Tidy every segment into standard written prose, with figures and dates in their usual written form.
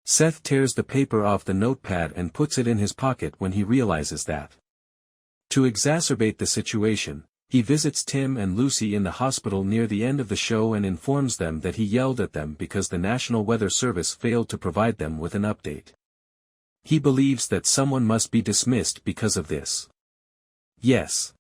Seth tears the paper off the notepad and puts it in his pocket when he realizes that. To exacerbate the situation, he visits Tim and Lucy in the hospital near the end of the show and informs them that he yelled at them because the National Weather Service failed to provide them with an update. He believes that someone must be dismissed because of this. Yes.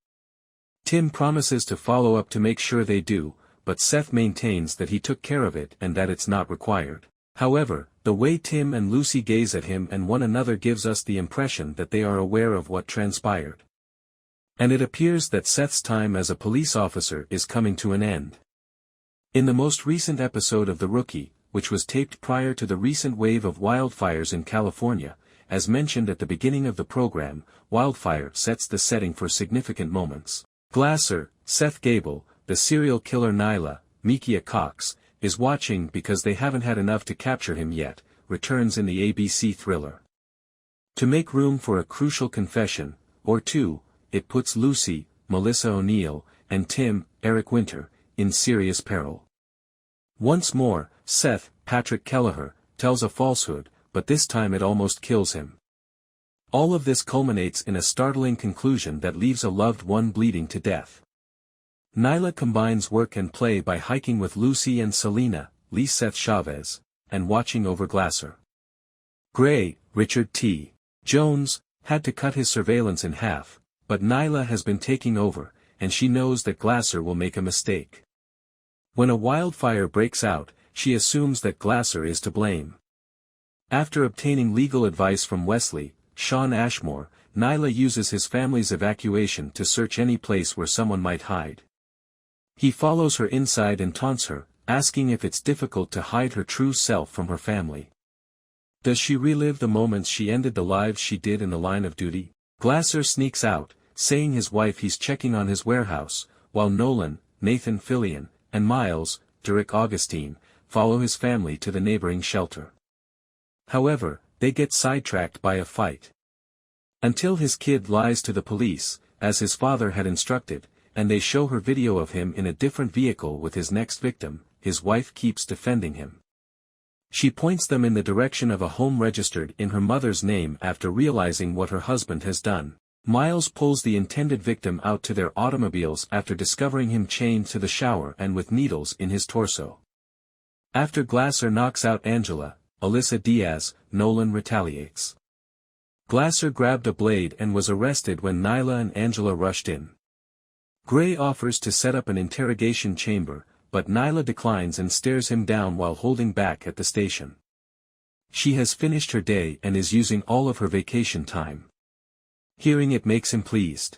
Tim promises to follow up to make sure they do, but Seth maintains that he took care of it and that it's not required. However, the way Tim and Lucy gaze at him and one another gives us the impression that they are aware of what transpired. And it appears that Seth's time as a police officer is coming to an end. In the most recent episode of The Rookie, which was taped prior to the recent wave of wildfires in California, as mentioned at the beginning of the program, Wildfire sets the setting for significant moments. Glasser, Seth Gable, the serial killer Nyla, Mikia Cox, is watching because they haven't had enough to capture him yet, returns in the ABC thriller. To make room for a crucial confession, or two, it puts Lucy, Melissa O'Neill, and Tim, Eric Winter, in serious peril. Once more, Seth, Patrick Kelleher, tells a falsehood, but this time it almost kills him. All of this culminates in a startling conclusion that leaves a loved one bleeding to death. Nyla combines work and play by hiking with Lucy and Selena, Seth Chavez, and watching over Glasser. Gray, Richard T. Jones, had to cut his surveillance in half, but Nyla has been taking over, and she knows that Glasser will make a mistake. When a wildfire breaks out, she assumes that Glasser is to blame. After obtaining legal advice from Wesley, Sean Ashmore, Nyla uses his family's evacuation to search any place where someone might hide. He follows her inside and taunts her, asking if it's difficult to hide her true self from her family. Does she relive the moments she ended the lives she did in the line of duty? Glasser sneaks out, saying his wife he's checking on his warehouse, while Nolan, Nathan Fillion, and Miles, Derek Augustine, follow his family to the neighboring shelter. However, they get sidetracked by a fight. Until his kid lies to the police, as his father had instructed, and they show her video of him in a different vehicle with his next victim, his wife keeps defending him. She points them in the direction of a home registered in her mother's name after realizing what her husband has done. Miles pulls the intended victim out to their automobiles after discovering him chained to the shower and with needles in his torso. After Glasser knocks out Angela, Alyssa Diaz, Nolan retaliates. Glasser grabbed a blade and was arrested when Nyla and Angela rushed in. Gray offers to set up an interrogation chamber, but Nyla declines and stares him down while holding back at the station. She has finished her day and is using all of her vacation time. Hearing it makes him pleased.